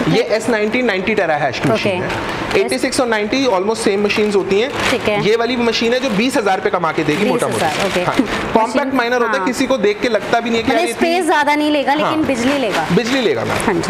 ये S90 90 टेराहैश की machine है। 86 और 90 ऑलमोस्ट सेम मशीन्स होती हैं। ये वाली मशीन है जो 20,000 पे कमा के देगी मोटा मोटा। कॉम्पैक्ट माइनर होता है, किसी को देख के लगता भी नहीं है कि स्पेस ज्यादा नहीं लेगा, लेकिन बिजली लेगा। बिजली लेगा मैम।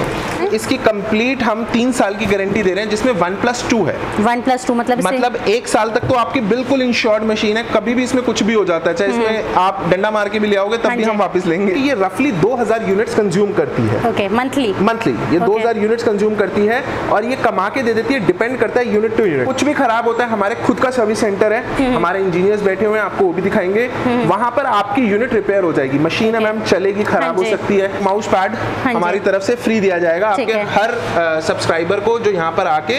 इसकी कंप्लीट हम 3 साल की गारंटी दे रहे हैं, जिसमें 1+2 है। 1+2 मतलब 1 साल तक तो आपकी बिल्कुल इंश्योर्ड मशीन है, कभी भी इसमें कुछ भी हो जाता है, चाहे इसमें आप डंडा मार के भी ले आओगे तब भी हम वापस लेंगे। ये रफली 2000 यूनिट्स कंज्यूम करती है मंथली। ये 2000 यूनिट्स कंज्यूम करती है और ये कमा के दे देती है। डिपेंड करता है यूनिट टू यूनिट। कुछ भी खराब होता है, हमारे खुद का सर्विस सेंटर है, हमारे इंजीनियर्स बैठे हुए हैं, आपको वो भी दिखाएंगे। वहां पर आपकी यूनिट रिपेयर हो जाएगी। मशीन है मैम, चलेगी, खराब हो सकती है, माउस पैड हमारी तरफ से फ्री दिया जाएगा आपके हर सब्सक्राइबर को जो यहाँ पर आके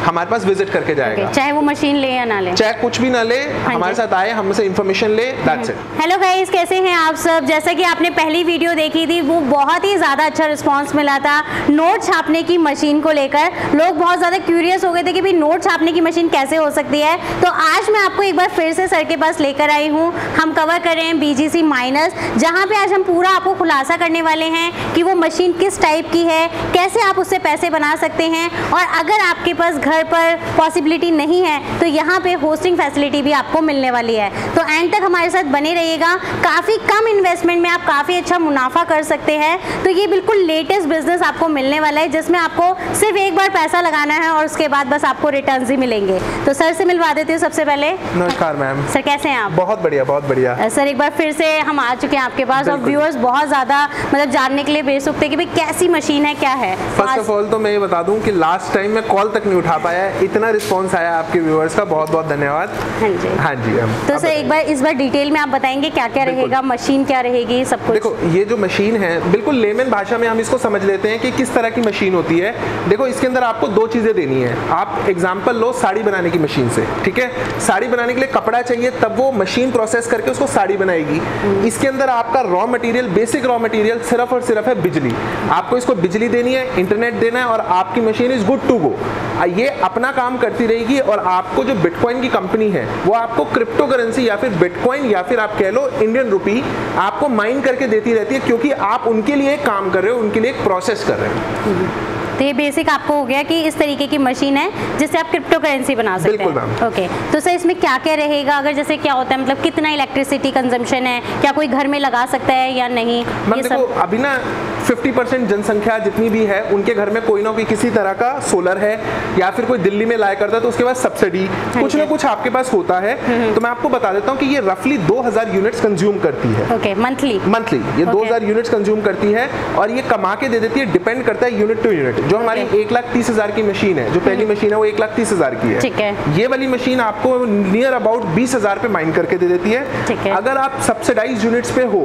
हमारे पास विजिट करके जाएगा। चाहे वो मशीन ले या ना ले, चाहे कुछ भी ना ले, हमारे साथ आए, हमसे इंफॉर्मेशन ले, दैट्स इट। हेलो गाइस, कैसे हैं आप सब? जैसा कि आपने पहली वीडियो देखी थी, वो बहुत ही ज़्यादा अच्छा रिस्पांस मिला था नोट छापने की मशीन को लेकर। लोग बहुत ज़्यादा क्यूरियस हो गए थे कि भाई नोट छापने की मशीन कैसे हो सकती है। तो आज मैं आपको एक बार फिर से सर के पास लेकर आई हूँ। हम कवर कर रहे हैं BGC माइनस, जहाँ पे आज हम पूरा आपको खुलासा करने वाले हैं कि वो मशीन किस टाइप की है, कैसे आप उससे पैसे बना सकते हैं, और अगर आपके पास घर पर पॉसिबिलिटी नहीं है तो यहाँ पे होस्टिंग फैसिलिटी भी आपको मिलने वाली है। तो एंड तक हमारे साथ बने रहिएगा। काफ़ी कम इन्वेस्टमेंट में आप काफ़ी अच्छा मुनाफा कर सकते हैं। तो ये बिल्कुल लेटेस्ट बिजनेस आपको मिलने वाला है, जिसमें आपको सिर्फ एक बार पैसा लगाना है और उसके बाद बस आपको रिटर्न्स ही मिलेंगे। तो सर से मिलवा देती हूँ सबसे पहले। नमस्कार मैम। सर कैसे हैं आप? बहुत बढ़िया, बहुत बढ़िया। सर एक बार फिर से हम आ चुके हैं आपके पास, और व्यूअर्स बहुत ज़्यादा मतलब जानने के लिए बेसुख थे कि भाई कैसी मशीन है, क्या है। फर्स्ट ऑफ ऑल तो मैं ये बता दूं कि लास्ट टाइम मैं कॉल तक नहीं उठा पाया, इतना रिस्पांस आया आपके व्यूअर्स का, बहुत बहुत धन्यवाद। हाँ जी मैम। तो सर एक बार इस बार डिटेल में आप बताएंगे क्या क्या रहेगा, मशीन क्या रहेगी, सब कुछ। देखो ये जो मशीन है, बिल्कुल लेमन भाषा में हम इसको समझ लेते हैं कि किस तरह की मशीन होती है। देखो इसके अंदर आपको 2 चीजें देनी है। आप एग्जांपल लो साड़ी बनाने की मशीन से, ठीक है। साड़ी बनाने के लिए कपड़ा चाहिए, तब वो मशीन प्रोसेस करके उसको साड़ी बनाएगी। इसके अंदर आपका raw material, basic raw material सिर्फ और सिर्फ है बिजली। आपको इसको बिजली देनी है, इंटरनेट देना है, और आपकी machine is good to go. ये अपना काम करती रहेगी, और आपको जो बिटकॉइन की कंपनी है वो आपको क्रिप्टो करेंसी या फिर बिटकॉइन या फिर आप कह लो इंडियन रुपी आपको माइन करके देती रहती है, क्योंकि आप उनके लिए काम कर रहे हो, उनके लिए एक प्रोसेस कर रहे हो। तो ये बेसिक आपको हो गया कि इस तरीके की मशीन है जिससे आप क्रिप्टो करेंसी बना सकते हैं। ओके, तो सर इसमें क्या क्या रहेगा? अगर जैसे क्या होता है, मतलब कितना इलेक्ट्रिसिटी कंजम्पशन है, क्या कोई घर में लगा सकता है या नहीं? ये देखो अभी ना 50% जनसंख्या जितनी भी है उनके घर में कोई ना कोई किसी तरह का सोलर है, या फिर कोई दिल्ली में लाया करता है तो उसके बाद सब्सिडी कुछ ना कुछ आपके पास होता है। तो मैं आपको बता देता हूँ कि ये रफली 2000 यूनिट्स कंज्यूम करती है। मंथली ये 2000 यूनिट्स कंज्यूम करती है, और ये कमा के दे देती है। डिपेंड करता है यूनिट टू यूनिट। जो हमारी 1,30,000 की मशीन है, जो पहली मशीन है वो 1,30,000 की है। ठीक है। ये वाली मशीन आपको नियर अबाउट 20,000 पे माइन करके दे देती है। ठीक है। अगर आप सब्सिडाइज यूनिट्स पे हो,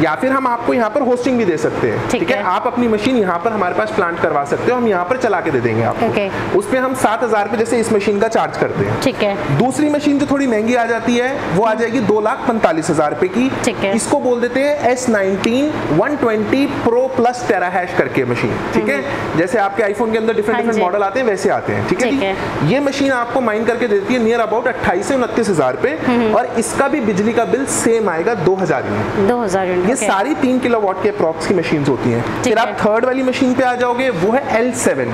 या फिर हम आपको यहाँ पर होस्टिंग भी दे सकते हैं। ठीक है, आप अपनी मशीन यहाँ पर हमारे पास प्लांट करवा सकते हो, हम यहाँ पर चला के दे देंगे आपको। उस पे हम 7,000 पे जैसे इस मशीन का चार्ज करते हैं। ठीक है। दूसरी मशीन जो थोड़ी महंगी आ जाती है वो आ जाएगी 2,45,000 रुपए की। इसको बोल देते हैं S19 120 Pro Plus टेराहैश करके मशीन। ठीक है, जैसे आपके आईफोन के अंदर डिफरेंट मॉडल आते हैं वैसे आते हैं। ठीक है, ये मशीन आपको माइन करके देती है नियर अबाउट 28 से 29,000 पे, और इसका भी बिजली का बिल सेम आएगा 2,000 यूनिट। ये सारी 3 किलोवाट के अप्रॉक्स की मशीन होती हैं। फिर आप थर्ड वाली मशीन पे आ जाओगे, वो है L7।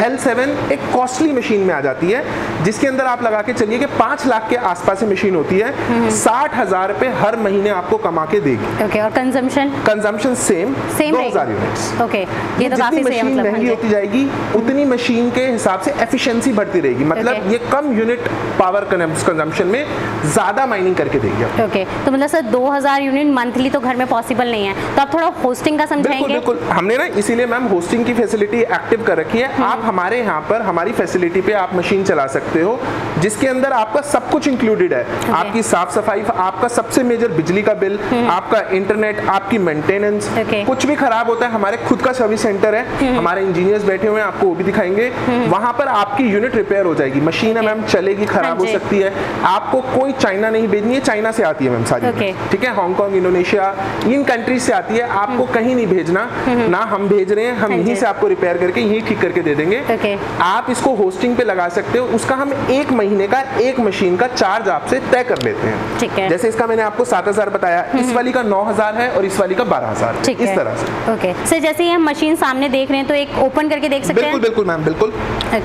L7 एक कॉस्टली मशीन में आ जाती है, जिसके अंदर आप लगा के चलिए कि 5 लाख के आसपास मशीन होती है। 60,000 रुपए हर महीने आपको कमा के देगी। ओके, और कंजम्पशन सेम 2000 यूनिट्स। ओके, ये तो काफी सही है। मशीन महंगी होती जाएगी उतनी मशीन के हिसाब से एफिशिएंसी बढ़ती रहेगी। मतलब ये कम यूनिट पावर कंजम्पशन में ज्यादा माइनिंग करके देगी। ओके, तो मतलब सर 2000 यूनिट मंथली तो घर में पॉसिबल नहीं है, तो आप थोड़ा होस्टिंग का समझाएंगे? बिल्कुल, हमने ना इसीलिए मैम होस्टिंग की फैसिलिटी एक्टिव कर रखी है। आप हमारे यहाँ पर हमारी फैसिलिटी पे आप मशीन चला सकते हो, जिसके अंदर आपका सब कुछ इंक्लूडेड है। आपकी साफ सफाई, आपका सबसे मेजर बिजली का बिल, आपका इंटरनेट, आपकी मेंटेनेंस। कुछ भी खराब होता है, हमारे खुद का सर्विस सेंटर है, हमारे इंजीनियर्स बैठे हुए हैं, आपको वो भी दिखाएंगे। वहां पर आपकी यूनिट रिपेयर हो जाएगी। मशीन है मैम, चलेगी, खराब हो सकती है। आपको कोई चाइना नहीं भेजनी है, चाइना से आती है मैम सारी। ठीक है, हांगकांग, इंडोनेशिया, इन कंट्रीज से आती है, आपको कहीं नहीं भेजना भेजना, ना हम भेज रहे हैं, हम यहीं से आपको रिपेयर करके यहीं ठीक करके दे देंगे। आप इसको होस्टिंग पे लगा सकते हो, उसका हम 1 महीने का एक मशीन का चार्ज आपसे तय कर लेते हैं। ठीक है। जैसे इसका मैंने आपको 7,000 बताया, इस वाली का 9,000 है और इस वाली का 12,000, इस तरह से। ओके सर, जैसे ये हम मशीन सामने देख रहे हैं तो एक ओपन करके देख सकते हैं? बिल्कुल बिल्कुल मैम, बिल्कुल।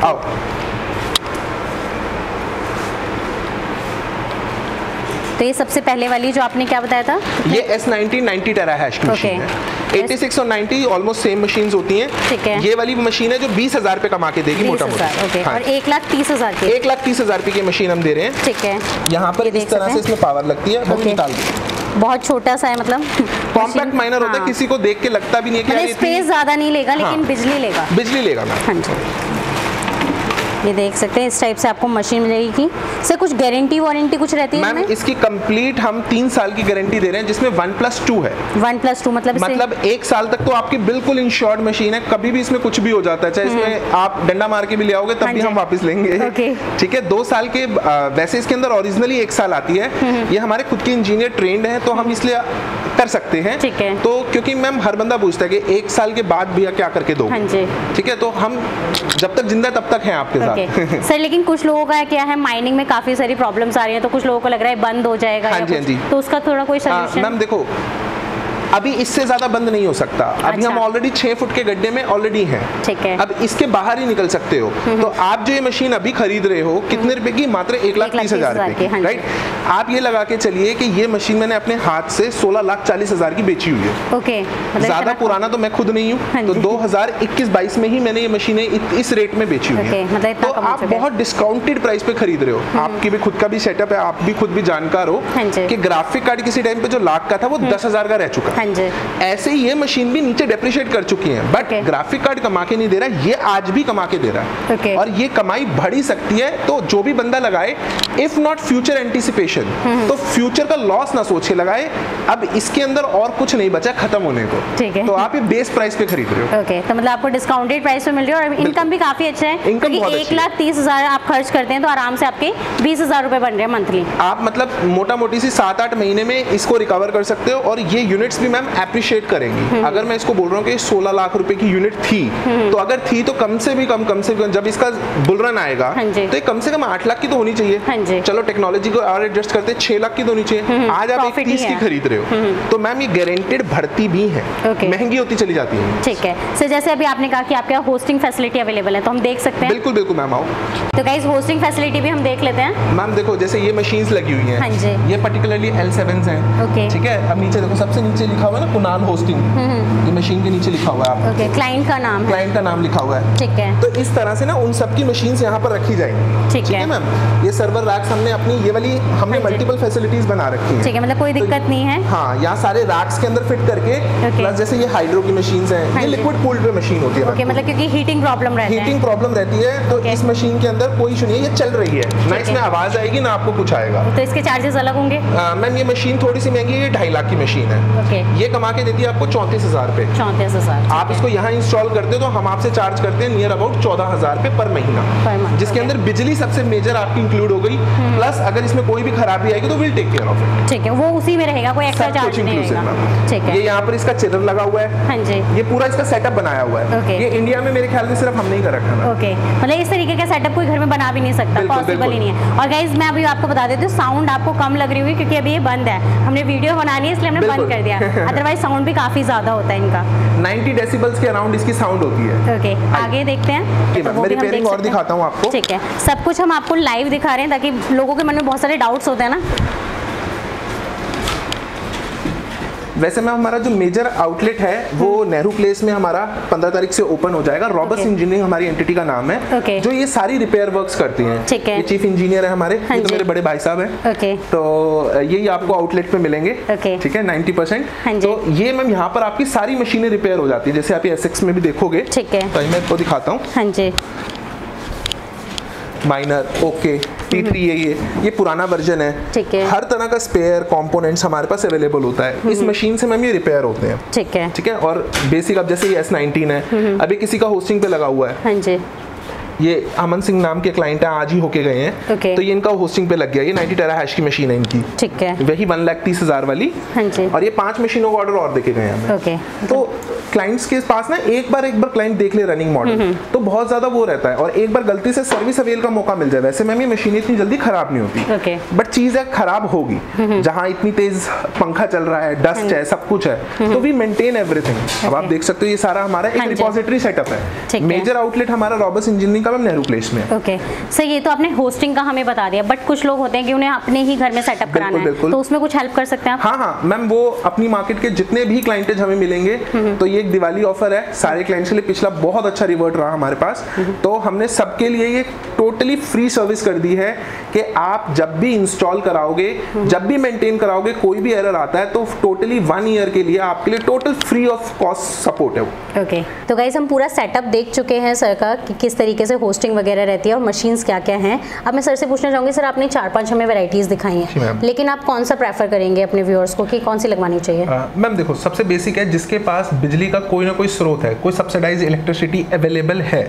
आओ। तो ये सबसे पहले वाली जो आपने क्या बताया था? ये S19 90 टेराहैश की मशीन है। 86 और 90 ऑलमोस्ट सेम मशीन्स होती हैं। ठीक है। ये वाली मशीन है जो 20,000 पे कमा के देगी मोटा मोटा। हाँ। और 1,30,000 की 1,30,000 रुपए की मशीन हम दे रहे हैं। ठीक है। यहाँ पर इस तरह से इसमें पावर लगती है, बहुत निकाल दो। बहुत छोटा सा है, मतलब कॉम्पैक्ट माइनर होता है, किसी को देख के लगता भी नहीं है कि स्पेस ज्यादा नहीं लेगा, लेकिन बिजली लेगा। बिजली लेगा मैम। हाँ जी, ये देख सकते हैं इस टाइप से आपको मशीन मिलेगी। सर कुछ गारंटी वारंटी कुछ रहती है? मैम इसकी कंप्लीट हम 3 साल की गारंटी दे रहे हैं, जिसमें 1+2 है। 1+2 मतलब 1 साल तक तो आपकी बिल्कुल इंश्योर्ड मशीन है, कभी भी इसमें कुछ भी हो जाता है, चाहे इसमें आप डंडा मार के भी ले आओगे तब भी हम वापस लेंगे। ठीक है। 2 साल के वैसे इसके अंदर ओरिजिनली 1 साल आती है। ये हमारे खुद के इंजीनियर ट्रेंड है, तो हम इसलिए कर सकते हैं। ठीक है। तो क्योंकि मैम हर बंदा पूछता है कि 1 साल के बाद भैया क्या करके दो। ठीक है, तो हम जब तक जिंदा तब तक हैं आपके साथ। सर लेकिन कुछ लोगों का क्या है, माइनिंग में काफी सारी प्रॉब्लम्स आ रही हैं, तो कुछ लोगों को लग रहा है बंद हो जाएगा। हाँ जी, हाँ जी। तो उसका थोड़ा कोई सॉल्यूशन? मैम देखो, अभी इससे ज्यादा बंद नहीं हो सकता। अभी हम ऑलरेडी 6 फुट के गड्ढे में ऑलरेडी हैं। ठीक है। अब इसके बाहर ही निकल सकते हो। तो आप जो ये मशीन अभी खरीद रहे हो कितने रुपए की? मात्र 1,30,000 रुपए की, राइट? आप ये लगा के चलिए कि ये मशीन मैंने अपने हाथ से 16,40,000 की बेची हुई है। ओके। ज्यादा पुराना तो मैं खुद नहीं हूँ, तो 2021-22 में ही मैंने ये मशीनें इस रेट में बेची हुई है। तो आप बहुत डिस्काउंटेड प्राइस पे खरीद रहे हो। आपकी भी खुद का भी सेटअप है, आप भी खुद भी जानकार हो कि ग्राफिक कार्ड किसी टाइम पे जो लाख का था वो 10,000 का रह चुका है। ऐसे ही ये मशीन भी नीचे डेप्रिशिएट कर चुकी है, बट ग्राफिक कार्ड कमा के नहीं दे रहा, ये आज भी कमा के दे रहा है। और ये कमाई बढ़ ही सकती है। तो जो भी बंदा लगाए, इफ नॉट फ्यूचर एंटिसिपेशन, तो फ्यूचर का लॉस ना सोच के लगाए। अब इसके अंदर और कुछ नहीं बचा खत्म होने को। ठीक है। तो आप ये बेस प्राइस पे खरीद रहे हो। ओके, तो मतलब आपको डिस्काउंटेड प्राइस पे मिल रही है और इनकम भी काफी अच्छा है। इनकम 1,30,000 आप खर्च करते हैं तो आराम से आपके 20,000 रुपए बन रहे हैं मंथली। आप मतलब मोटा मोटी सी 7-8 महीने में इसको रिकवर कर सकते हो। और ये यूनिट्स भी मैम एप्रिशिएट करेंगी। अगर मैं इसको बोल रहा हूँ कि 16 लाख रुपए की यूनिट थी, तो अगर थी तो कम से कम जब इसका बुल रन आएगा तो कम से कम 8 लाख की तो होनी चाहिए। चलो टेक्नोलॉजी को और एडजस्ट करते 6 लाख की तो होनी चाहिए। आज आप 1,30 की खरीद रहे हो, तो मैम ये गारंटेड बढ़ती भी है, महंगी होती चली जाती है। ठीक है। सर जैसे अभी आपने कहा कि आपके यहाँ होस्टिंग फैसिलिटी अवेलेबल है, तो हम देख सकते हैं? बिल्कुल बिल्कुल मैम, आओ। तो गाइस होस्टिंग फैसिलिटी भी हम देख लेते हैं। मैम देखो, जैसे ये मशीन्स लगी हुई हैं। हाँ जी। ये पर्टिकुलरली L7s हैं। ठीक है। अब नीचे देखो, सबसे नीचे लिखा हुआ है ना कुणाल होस्टिंग, ये मशीन के नीचे लिखा हुआ है आपको। क्लाइंट का नाम है। क्लाइंट का नाम लिखा हुआ है। ठीक है। तो इस तरह से ना उन सबकी मशीन्स यहाँ पर रखी जाएंगी। ठीक है मैम। ये सर्वर रैक्स हमने अपनी ये वाली हमने मल्टीपल फैसिलिटीज बना रखी है। ठीक है, मतलब कोई दिक्कत नहीं है। हाँ, यहाँ सारे रैक्स के अंदर फिट करके, प्लस जैसे ये हाइड्रो की मशीन्स हैं, ये लिक्विड कूल्ड मशीन होती है। ओके, मतलब क्योंकि हीटिंग प्रॉब्लम रहती है। हीटिंग प्रॉब्लम रहती है, तो इस मशीन के अंदर कोई इशू नहीं है, ये चल रही है ना, इसमें आवाज आएगी ना आपको कुछ आएगा। तो इसके चार्जेस अलग होंगे? मैम ये मशीन थोड़ी सी महंगी है, ये 2.5 लाख की मशीन है। ये कमा के देती है आपको 34,000 रुपए। 34,000। आप इसको यहाँ इंस्टॉल करते हो तो हम आपसे चार्ज करते हैं नियर अबाउट 14,000 रुपए पर महीना, जिसके अंदर बिजली सबसे मेजर आपकी इंक्लूड हो गई। प्लस अगर इसमें कोई भी खराबी आएगी तो will take care of it. ठीक है, वो उसी में रहेगा, कोई एक्स्ट्रा चार्ज नहीं रहेगा। ठीक है। ये यहाँ पर इसका चिलर लगा हुआ है। हाँ जी। ये पूरा इसका सेटअप बनाया हुआ है। ये इंडिया में मेरे ख्याल में सिर्फ हमने ही कर रखा है। ओके, मतलब इस तरीके का सेटअप कोई घर में बना भी नहीं सकता, पॉसिबल ही नहीं है। और गाइस मैं अभी आपको बता देती हूँ, साउंड आपको कम लग रही होगी क्योंकि अभी ये बंद है, हमने वीडियो बनानी है इसलिए हमने बंद कर दिया, अदरवाइज साउंड भी काफी ज्यादा होता है इनका। 90 डेसिबल्स के अराउंड इसकी साउंड होती है। ओके, आगे देखते हैं। मैं रिपेयरिंग और दिखाता हूँ आपको। ठीक है, सब कुछ हम आपको लाइव दिखा रहे हैं ताकि लोगों के मन में बहुत सारे डाउट्स होते हैं ना। वैसे में हमारा जो मेजर आउटलेट है वो नेहरू प्लेस में हमारा 15 तारीख से ओपन हो जाएगा। रॉबर्ट्स इंजीनियरिंग हमारी एंटिटी का नाम है, जो ये सारी रिपेयर वर्क्स करती हैं। ये चीफ इंजीनियर है हमारे, ये तो मेरे बड़े भाई साहब हैं। तो यही आपको आउटलेट पे मिलेंगे। ठीक है, 90%। तो ये मैम यहाँ पर आपकी सारी मशीनें रिपेयर हो जाती है, जैसे आप एसेक्स में भी देखोगे। ठीक है, तो मैं आपको दिखाता हूँ। माइनर, ओके, T3 ये पुराना वर्जन है। ठीक है। हर तरह का स्पेयर कंपोनेंट्स हमारे पास अवेलेबल होता है। इस मशीन से मैम ये रिपेयर होते हैं। ठीक है। ठीक है। और बेसिक अब जैसे ये S19 है, अभी किसी का होस्टिंग पे लगा हुआ है। हाँ जी। ये अमन सिंह नाम के क्लाइंट है, आज ही होके गए हैं। तो ये इनका होस्टिंग पे लग गया। ये 90 टेराहैश की मशीन है इनकी। ठीक है। वही 1,30,000 वाली। हाँ जी। और ये 5 मशीनों का ऑर्डर और देके गए हैं। तो क्लाइंट्स के पास ना एक बार क्लाइंट देख ले रनिंग मॉडल तो बहुत ज्यादा वो रहता है, और एक बार गलती से सर्विस अवेल का मौका मिल जाए, वैसे मैम ये मशीन इतनी जल्दी खराब नहीं होती, बट चीज है खराब होगी, जहाँ इतनी तेज पंखा चल रहा है, डस्ट है, सब कुछ है, तो वी मेंटेन एवरीथिंग। अब आप देख सकते हो ये सारा हमारा एक रिपोजिटरी सेटअप है। मेजर आउटलेट हमारा रॉबर्ट्स इंजीनियरिंग का मैम नेहरू प्लेस में है। ओके सर, ये तो आपने होस्टिंग का हमें बता दिया, बट कुछ लोग होते हैं कि उन्हें अपने ही घर में सेटअप कराना है, तो उसमें कुछ हेल्प कर सकते हैं आप? हाँ मैम, वो अपनी मार्केट के जितने भी क्लाइंटेज हमें मिलेंगे, तो ये एक दिवाली ऑफर है सारे क्लाइंट्स के लिए, पिछला बहुत अच्छा रिवर्ट रहा हमारे पास, तो हमने सबके लिए ये टोटली फ्री सर्विस कर दी है कि आप जब भी इंस्टॉल कराओगे, जब भी मेंटेन कराओगे, कोई भी एरर आता है तो टोटली 1 ईयर के लिए आपके लिए total free of cost support है वो। ओके तो गाइस, हम पूरा सेटअप देख चुके हैं सर का कि किस तरीके से होस्टिंग वगैरह रहती है और मशीन्स क्या क्या हैं। अब मैं सर से पूछना चाहूँगी, सर आपने 4-5 हमें वैरायटीज दिखाई हैं, लेकिन आप कौन सा प्रेफर करेंगे अपने व्यूअर्स को कि कौन सी लगवानी चाहिए? मैम देखो, सबसे बेसिक है जिसके पास बिजली का कोई ना कोई स्रोत है, कोई सब्सिडाइज इलेक्ट्रिसिटी अवेलेबल है,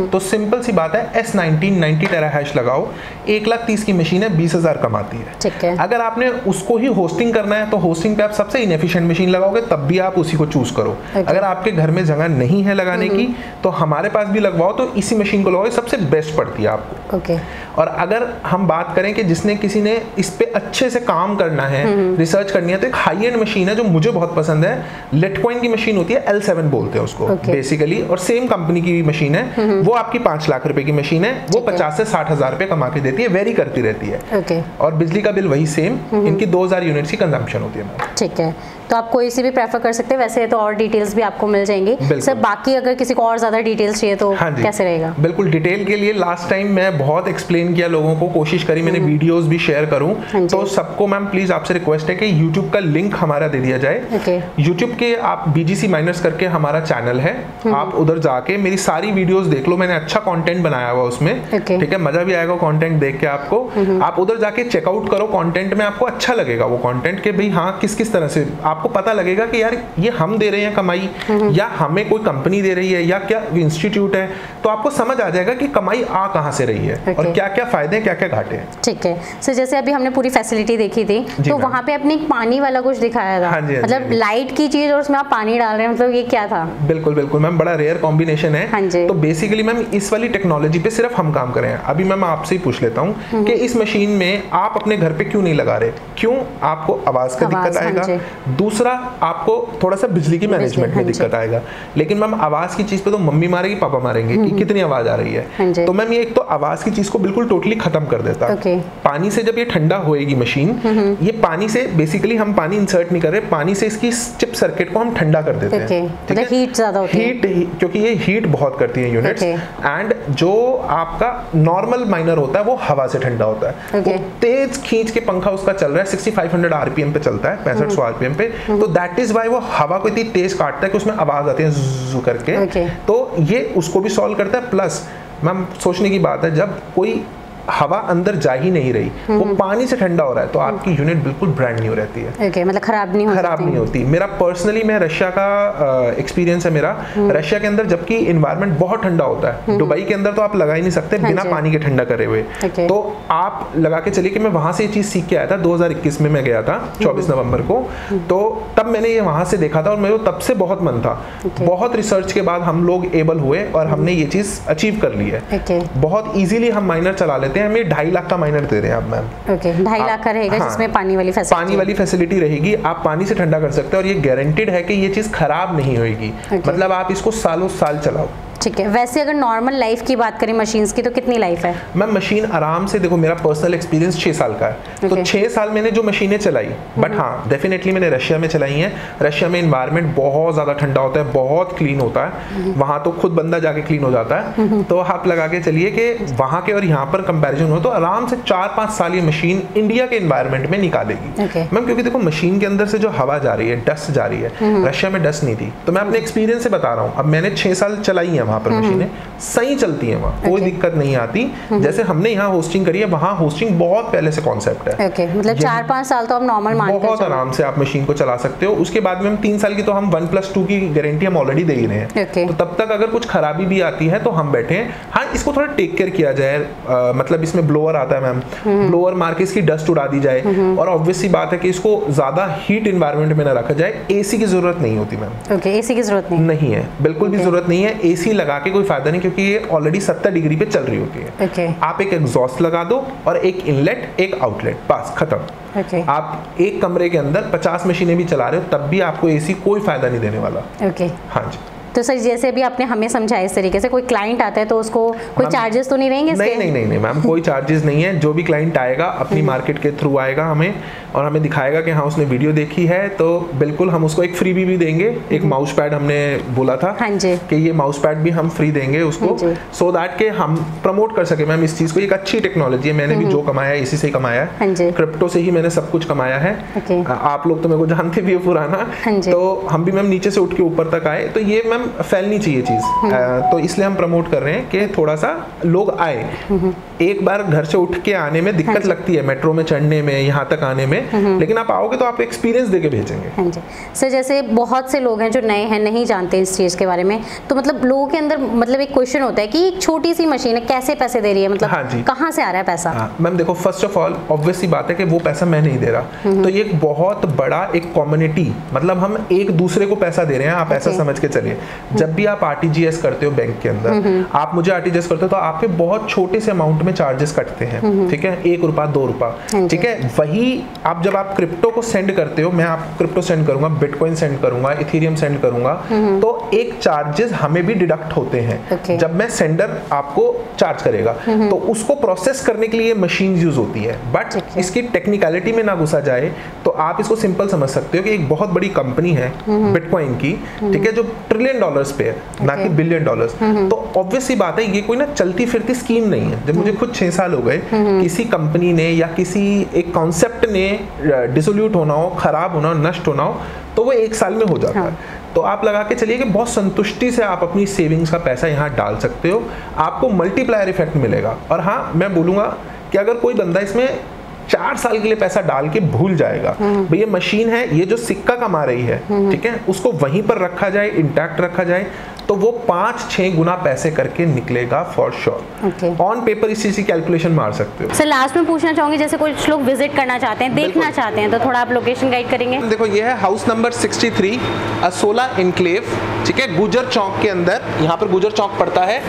तो सिंपल सी बात है S19 90 टेराहैश लगाओ, 1,30,000 की मशीन है, 20,000 कमाती है। ठीक है। अगर आपने उसको ही होस्टिंग करना है तो होस्टिंग पे आप सबसे इनएफिशिएंट मशीन लगाओगे, तब भी आप उसी को चूज करो। अगर आपके घर में जगह नहीं है लगाने की तो हमारे पास भी लगवाओ, तो इसी मशीन को लगाओ, सबसे बेस्ट पड़ती है आपको। ओके। और अगर हम बात करें कि किसी ने इस पे अच्छे से काम करना है, रिसर्च करनी है, तो एक हाई एंड मशीन है जो मुझे बहुत पसंद है, लिटकॉइन की मशीन होती है, L7 बोलते हैं उसको बेसिकली, और सेम कंपनी की मशीन है, वो आपकी 5 लाख रुपए की मशीन है, वो 50 से 60,000 रुपए कमा के देती है, वेरी करती रहती है, और बिजली का बिल वही सेम, इनकी 2,000 यूनिट्स की कंजम्पशन होती है। ठीक है, तो आप कोई सी भी प्रेफर कर सकते हैं, वैसे तो और डिटेल्स भी आपको मिल जाएंगी सर। बाकी अगर किसी को और ज्यादा डिटेल्स चाहिए तो कैसे रहेगा? बिल्कुल, डिटेल के लिए लास्ट टाइम मैं बहुत एक्सप्लेन किया लोगों को, कोशिश करी मैंने वीडियोस भी शेयर करूं, तो सबको मैम प्लीज आपसे रिक्वेस्ट है कि YouTube का लिंक हमारा दे दिया जाए। YouTube के आप BGC माइनर्स करके हमारा चैनल है, आप उधर जाके मेरी सारी वीडियोस देख लो, मैंने अच्छा कंटेंट बनाया हुआ उसमें, ठीक है, मजा भी आएगा कंटेंट देख के आपको। आप उधर जाके चेकआउट करो, कंटेंट में आपको अच्छा लगेगा वो कंटेंट के भाई हाँ किस तरह से आपको पता लगेगा कि यार ये हम दे रहे हैं कमाई या हमें कोई कंपनी दे रही है या क्या इंस्टीट्यूट है, तो आपको समझ आ जाएगा कि कमाई आ कहां से रही है और क्या क्या फायदे क्या क्या घाटे हैं। ठीक है सर, जैसे अभी हमने पूरी फैसिलिटी देखी थी, तो वहां पे अपने पानी वाला कुछ दिखाया था, मतलब लाइट की चीज और उसमें आप पानी डाल रहे हैं, मतलब ये क्या था? बिल्कुल बिल्कुल मैम, बड़ा रेयर कॉम्बिनेशन है। तो बेसिकली मैम इस वाली टेक्नोलॉजी पे सिर्फ हम काम कर रहे हैं। अभी मैम आपसे ही पूछ लेता हूँ कि इस मशीन में आप अपने घर पे क्यों नहीं लगा रहे? क्यों? आपको आवाज का दिक्कत आएगा, दूसरा आपको थोड़ा सा बिजली की मैनेजमेंट में दिक्कत आएगा, लेकिन मैम आवाज की चीज पे तो मम्मी मारेगी पापा मारेंगे कि कितनी आवाज आ रही है, तो मैम ये एक तो आवाज की चीज को बिल्कुल टोटली खत्म कर देता है। पानी से जब ये ठंडा होएगी मशीन, ये पानी से बेसिकली हम पानी इंसर्ट नहीं कर रहे, पानी से इसकी चिप सर्किट को हम ठंडा कर देते हैं। ठीक है, हीट ज्यादा होती है, क्योंकि ये हीट बहुत करती है यूनिट्स, एंड जो आपका नॉर्मल माइनर होता है वो हवा से ठंडा होता है। वो तेज खींच के पंखा उसका चल रहा है, 6500 RPM पे चलता है, 6500 RPM पे, तो दैट इज वाई वो हवा को इतनी तेज काटता है कि उसमें आवाज आती है ज़ू करके, तो ये उसको भी सॉल्व करता है। प्लस मैम सोचने की बात है, जब कोई हवा अंदर जा ही नहीं रही, वो पानी से ठंडा हो रहा है, तो आपकी यूनिट बिल्कुल ब्रांड न्यू रहती है। मतलब खराब नहीं होती। मेरा पर्सनली, मैं रशिया का एक्सपीरियंस है मेरा, रशिया के अंदर जबकि इन्वायरमेंट बहुत ठंडा होता है, दुबई के अंदर तो आप लगा ही नहीं सकते बिना पानी के ठंडा करे हुए, तो आप लगा के चलिए कि मैं वहां से ये चीज सीख के आया था। 2021 में मैं गया था 24 नवंबर को, तो तब मैंने ये वहां से देखा था और मेरे तब से बहुत मन था। बहुत रिसर्च के बाद हम लोग एबल हुए और हमने ये चीज अचीव कर ली है। बहुत इजीली हम माइनर चला लेते हैं। हमें 2.5 लाख का माइनर दे रहे हैं आप मैम। 2.5 लाख का रहेगा, जिसमें पानी वाली फैसिलिटी रहेगी। आप पानी से ठंडा कर सकते हैं और ये गारंटीड है कि ये चीज खराब नहीं होगी, मतलब आप इसको सालों साल चलाओ। ठीक है, वैसे अगर नॉर्मल लाइफ की बात करें मशीन्स की, तो कितनी लाइफ है? मैम मशीन आराम से, देखो मेरा पर्सनल एक्सपीरियंस 6 साल का है, तो 6 साल मैंने जो मशीनें चलाई, बट हाँ डेफिनेटली मैंने रशिया में चलाई हैं। रशिया में एनवायरनमेंट बहुत ज़्यादा ठंडा होता है, बहुत क्लीन होता है, वहाँ तो खुद बंदा जाके क्लीन हो जाता है, तो आप लगा के चलिए कि वहाँ के और यहाँ पर कंपेरिजन हो तो आराम से 4-5 साल ये मशीन इंडिया के एनवायरनमेंट में निकालेगी मैम। क्योंकि देखो मशीन के अंदर से जो हवा जा रही है, डस्ट जा रही है, रशिया में डस्ट नहीं थी, तो मैं अपने एक्सपीरियंस से बता रहा हूँ। अब मैंने 6 साल चलाई है वहाँ पर मशीनें, सही चलती है वहाँ, कोई दिक्कत नहीं आती। जैसे हमने यहाँ होस्टिंग करी है, वहाँ होस्टिंग बहुत पहले से कॉन्सेप्ट है। मतलब 4-5 साल तो हम नॉर्मल मान के बहुत आराम से आप मशीन को चला सकते हो। उसके बाद में हम 3 साल की तो हम 1+2 की गारंटी हम ऑलरेडी दे ही रहे हैं। तो तब तक अगर कुछ खराबी भी आती है तो हम बैठे हैं। हाँ, इसको थोड़ा टेक केयर किया जाए, मतलब इसमें ब्लोअर आता है मैम, ब्लोअर मार के इसकी डस्ट उड़ा दी जाए, और ऑब्वियस सी बात है कि इसको ज्यादा हीट एनवायरनमेंट में ना रखा जाए। एसी की जरूरत नहीं होती मैम। एसी की जरूरत नहीं है, बिल्कुल भी जरूरत नहीं है। एसी लगा के कोई फायदा नहीं, क्योंकि ये ऑलरेडी 70 डिग्री पे चल रही होती है। आप एक एग्जॉस्ट लगा दो और एक इनलेट, एक आउटलेट, बस खत्म। आप एक कमरे के अंदर 50 मशीनें भी चला रहे हो तब भी आपको एसी कोई फायदा नहीं देने वाला। हाँ जी। तो सर जैसे भी आपने हमें समझाया इस तरीके से, कोई क्लाइंट आता है तो उसको कोई चार्जेस तो नहीं रहेंगे इसके? नहीं मैम, कोई चार्जेस नहीं है। जो भी क्लाइंट आएगा अपनी मार्केट के थ्रू आएगा हमें, और हमें दिखाएगा कि हाँ उसने वीडियो देखी है, तो बिल्कुल हम उसको एक फ्रीबी भी देंगे। एक माउस पैड हमने बोला था कि ये माउस पैड भी हम फ्री देंगे उसको, सो दैट के हम प्रमोट कर सके मैम इस चीज को। एक अच्छी टेक्नोलॉजी है, मैंने भी जो कमाया है इसी से कमाया है, क्रिप्टो से ही मैंने सब कुछ कमाया है। आप लोग तो मेरे को जानते भी हो पुराना, तो हम भी मैम नीचे से उठ के ऊपर तक आए, तो ये मैम फैलनी चाहिए चीज, तो इसलिए हम प्रमोट कर रहे हैं कि थोड़ा सा लोग आए। एक बार घर से उठ के आने में दिक्कत लगती है, मेट्रो में चढ़ने में, यहाँ तक आने में, लेकिन आप आओगे तो आप एक्सपीरियंस देके भेजेंगे। हाँ जी सर, जैसे बहुत से लोग हैं जो नए हैं, नहीं जानते इस चीज के बारे में, तो मतलब लोगों के अंदर मतलब एक क्वेश्चन होता है कि एक छोटी सी मशीन है, कैसे पैसे दे रही है, मतलब हाँ कहाँ से आ रहा है पैसा? मैम देखो, फर्स्ट ऑफ ऑल ऑब्वियस सी बात है कि वो पैसा मैं नहीं दे रहा, तो ये एक बहुत बड़ा एक कम्युनिटी, मतलब हम एक दूसरे को पैसा दे रहे हैं, आप ऐसा समझ के चलिए। जब भी आप आरटीजीएस करते हो बैंक के अंदर, आप मुझे आरटीजीएस करते हो तो आपके बहुत छोटे से अमाउंट में चार्जेस कटते हैं, ठीक है, 1 रुपया 2 रुपया, ठीक है। वही आप जब आप क्रिप्टो को सेंड करते हो, मैं आपको क्रिप्टो सेंड करूंगा, बिटकॉइन सेंड करूंगा, इथेरियम सेंड करूंगा, तो एक चार्जेस हमें भी डिडक्ट होते हैं जब मैं सेंडर आपको चार्ज करेगा, तो उसको प्रोसेस करने के लिए मशीन यूज होती है। बट इसकी टेक्निकलिटी में ना घुसा जाए तो आप इसको सिंपल समझ सकते हो कि एक बहुत बड़ी कंपनी है बिटकॉइन की, ठीक है, जो ट्रिलियन डॉलर्स पे है, ना कि बिलियन डॉलर्स। तो ऑब्वियस सी बात है, ये कोई ना चलती फिरती स्कीम नहीं है। जब मुझे खुद 6 साल हो गए, किसी कंपनी ने या किसी एक कॉन्सेप्ट ने डिसोल्यूट होना हो, खराब होना हो, नष्ट होना हो, तो वो 1 साल में हो जाता है। तो आप लगा के चलिए कि बहुत संतुष्टि से आप अपनी सेविंग्स का पैसा यहाँ डाल सकते हो, आपको मल्टीप्लायर इफेक्ट मिलेगा। और हाँ, मैं बोलूँगा कि अगर कोई बंदा इसमें 4 साल के लिए पैसा डाल के भूल जाएगा, भाई ये मशीन है, ये जो सिक्का कमा रही है, ठीक है, उसको वहीं पर रखा जाए, इंटैक्ट रखा जाए, तो वो 5-6 गुना पैसे करके निकलेगा फॉर श्योर। ऑन पेपर इस चीज की कैलकुलेशन मार सकते हो। सर लास्ट में पूछना चाहूंगी, जैसे कुछ लोग विजिट करना चाहते हैं, देखना चाहते हैं, तो थोड़ा आप लोकेशन गाइड करेंगे? देखो, ये है हाउस नंबर 63 असोला इनक्लेव, ठीक है, गुजर चौक के अंदर, यहाँ पर गुजर चौक पड़ता है।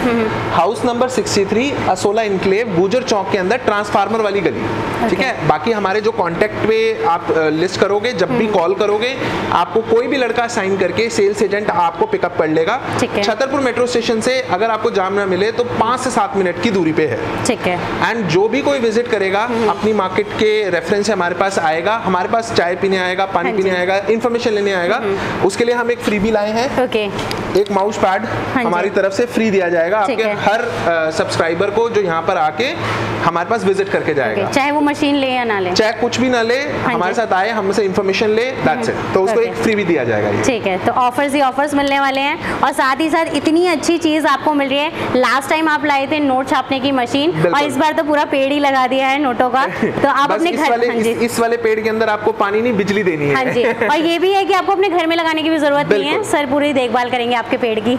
हाउस नंबर 63 असोला इनक्लेव, गुजर चौक के अंदर, ट्रांसफार्मर वाली गली, ठीक है। बाकी हमारे जो कॉन्टेक्ट पे आप लिस्ट करोगे, जब भी कॉल करोगे, आपको कोई भी लड़का साइन करके सेल्स एजेंट आपको पिकअप कर लेगा। छतरपुर मेट्रो स्टेशन से अगर आपको जाम ना मिले तो 5 से 7 मिनट की दूरी पे है, ठीक है। एंड जो भी कोई विजिट करेगा, अपनी मार्केट के रेफरेंस से हमारे पास आएगा, हमारे पास चाय पीने आएगा, पानी पीने आएगा, इन्फॉर्मेशन लेने आएगा, उसके लिए हम एक फ्रीबी लाए हैं। एक माउस पैड हमारी तरफ से फ्री दिया जाएगा आपके हर सब्सक्राइबर को जो यहाँ पर आके हमारे पास विजिट करके जाएगा, चाहे वो मशीन ले या ना ले, चाहे कुछ भी ना ले, हमारे साथ आए, हमसे इन्फॉर्मेशन ले, दैट्स इट। तो उसको एक फ्री भी दिया जाएगा, ठीक है। तो ऑफर्स ही ऑफर्स मिलने वाले हैं, और साथ ही साथ इतनी अच्छी चीज आपको मिल रही है। लास्ट टाइम आप लाए थे नोट छापने की मशीन, और इस बार तो पूरा पेड़ ही लगा दिया है नोटों का। तो आप अपने घर, इस वाले पेड़ के अंदर आपको पानी नहीं, बिजली देनी है। हाँ जी, और ये भी है कि आपको अपने घर में लगाने की भी जरूरत नहीं है, सर पूरी देखभाल करेंगे आपके पेड़ की।